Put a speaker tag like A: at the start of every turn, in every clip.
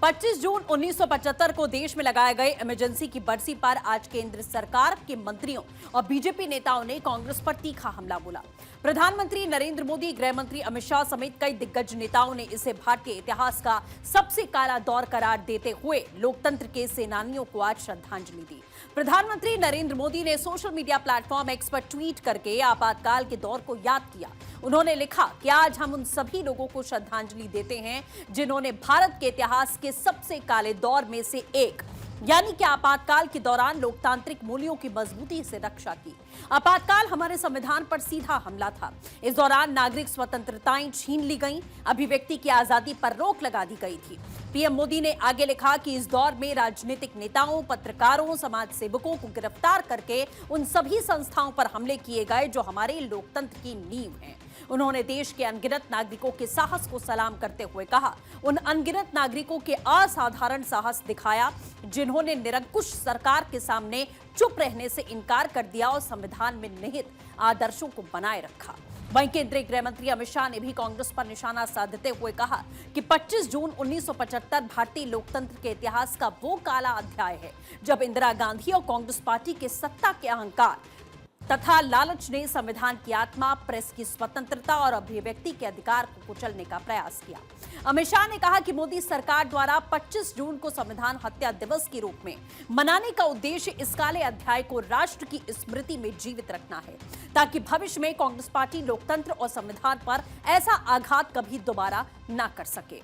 A: 25 जून 1975 को देश में लगाए गए इमरजेंसी की बरसी पर आज केंद्र सरकार के मंत्रियों और बीजेपी नेताओं ने कांग्रेस पर तीखा हमला बोला। प्रधानमंत्री नरेंद्र मोदी, गृह मंत्री अमित शाह समेत कई दिग्गज नेताओं ने इसे भारतीय इतिहास का सबसे काला दौर करार देते हुए लोकतंत्र के सेनानियों को आज श्रद्धांजलि दी। प्रधानमंत्री नरेंद्र मोदी ने सोशल मीडिया प्लेटफॉर्म एक्स पर ट्वीट करके आपातकाल के दौर को याद किया। उन्होंने लिखा कि आज हम उन सभी लोगों को श्रद्धांजलि देते हैं जिन्होंने भारत के इतिहास के सबसे काले दौर में से एक यानी कि आपातकाल के दौरान लोकतांत्रिक मूल्यों की मजबूती से रक्षा की। आपातकाल हमारे संविधान पर सीधा हमला था। इस दौरान नागरिक स्वतंत्रताएं छीन ली गईं, अभिव्यक्ति की आजादी पर रोक लगा दी गई थी। पीएम मोदी ने आगे लिखा कि इस दौर में राजनीतिक नेताओं, पत्रकारों, समाज सेवकों को गिरफ्तार करके उन सभी संस्थाओं पर हमले किए गए जो हमारे लोकतंत्र की नींव हैं। उन्होंने देश के अनगिनत नागरिकों के साहस को सलाम करते हुए कहा, उन अनगिनत नागरिकों के असाधारण साहस दिखाया जिन्होंने निरंकुश सरकार के सामने चुप रहने से इनकार कर दिया और संविधान में निहित आदर्शों को बनाए रखा। वहीं केंद्रीय गृह मंत्री अमित शाह ने भी कांग्रेस पर निशाना साधते हुए कहा कि 25 जून 1975 भारतीय लोकतंत्र के इतिहास का वो काला अध्याय है जब इंदिरा गांधी और कांग्रेस पार्टी के सत्ता के अहंकार तथा लालच ने संविधान की आत्मा, प्रेस की स्वतंत्रता और अभिव्यक्ति के अधिकार को कुचलने का प्रयास किया। अमित शाह ने कहा कि मोदी सरकार द्वारा 25 जून को संविधान हत्या दिवस के रूप में मनाने का उद्देश्य इस काले अध्याय को राष्ट्र की स्मृति में जीवित रखना है ताकि भविष्य में कांग्रेस पार्टी लोकतंत्र और संविधान पर ऐसा आघात कभी दोबारा न कर सके।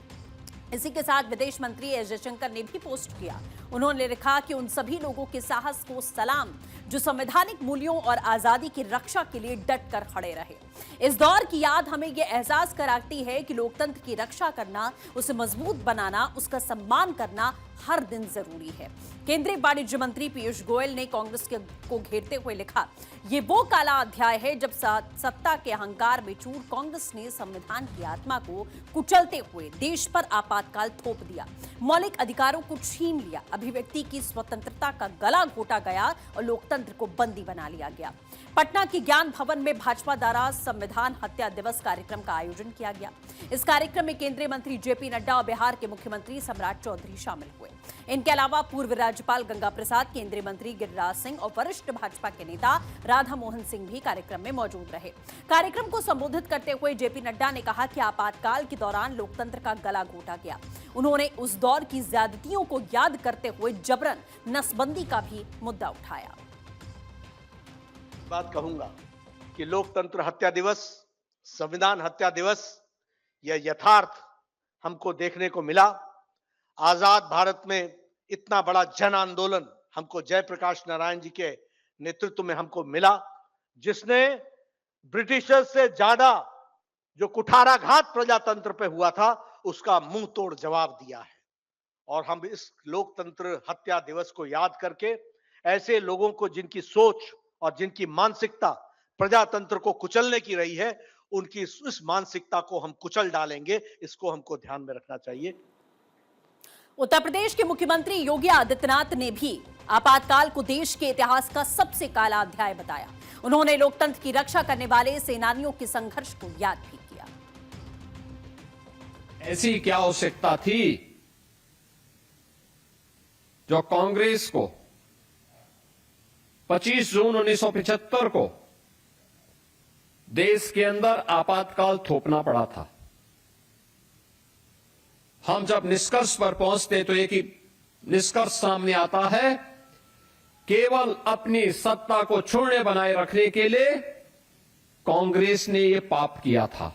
A: इसी के साथ विदेश मंत्री एस जयशंकर ने भी पोस्ट किया। उन्होंने लिखा कि उन सभी लोगों के साहस को सलाम जो संवैधानिक मूल्यों और आजादी की रक्षा के लिए डट कर खड़े रहे। इस दौर की याद हमें यह एहसास कराती है कि लोकतंत्र की रक्षा करना, उसे मजबूत बनाना, उसका सम्मान करना हर दिन जरूरी है। केंद्रीय वाणिज्य मंत्री पीयूष गोयल ने कांग्रेस को घेरते हुए लिखा, ये वो काला अध्याय है जब सत्ता के अहंकार में चूर कांग्रेस ने संविधान की आत्मा को कुचलते हुए देश पर आपातकाल थोप दिया, मौलिक अधिकारों को छीन लिया, अभिव्यक्ति की स्वतंत्रता का गला घोटा गया और लोकतंत्र को बंदी बना लिया गया। पटना के ज्ञान भवन में भाजपा द्वारा संविधान हत्या दिवस कार्यक्रम का आयोजन किया गया। इस कार्यक्रम में केंद्रीय मंत्री जेपी नड्डा और बिहार के मुख्यमंत्री सम्राट चौधरी शामिल हुए। इनके अलावा पूर्व राज्यपाल गंगा प्रसाद, केंद्रीय मंत्री गिरिराज सिंह और वरिष्ठ भाजपा के नेता राधा मोहन सिंह भी कार्यक्रम में मौजूद रहे। कार्यक्रम को संबोधित करते हुए जेपी नड्डा ने कहा कि आपातकाल के दौरान लोकतंत्र का गला घोटा गया। उन्होंने उस दौर की ज्यादतियों को याद करते हुए जबरन नसबंदी का भी मुद्दा उठाया।
B: बात कहूंगा कि लोकतंत्र हत्या दिवस, संविधान हत्या दिवस, यह यथार्थ हमको देखने को मिला। आजाद भारत में इतना बड़ा जन आंदोलन हमको जयप्रकाश नारायण जी के नेतृत्व में हमको मिला, जिसने ब्रिटिशर्स से ज्यादा जो कुठाराघात प्रजातंत्र पे हुआ था उसका मुंह तोड़ जवाब दिया है। और हम इस लोकतंत्र हत्या दिवस को याद करके ऐसे लोगों को जिनकी सोच और जिनकी मानसिकता प्रजातंत्र को कुचलने की रही है, उनकी इस मानसिकता को हम कुचल डालेंगे। इसको हमको ध्यान में रखना चाहिए।
A: उत्तर प्रदेश के मुख्यमंत्री योगी आदित्यनाथ ने भी आपातकाल को देश के इतिहास का सबसे काला अध्याय बताया। उन्होंने लोकतंत्र की रक्षा करने वाले सेनानियों के संघर्ष को याद भी किया।
C: ऐसी क्या आवश्यकता थी जो कांग्रेस को 25 जून 1975 को देश के अंदर आपातकाल थोपना पड़ा था। हम जब निष्कर्ष पर पहुंचते तो एक ही निष्कर्ष सामने आता है, केवल अपनी सत्ता को छोड़ने बनाए रखने के लिए कांग्रेस ने यह पाप किया था।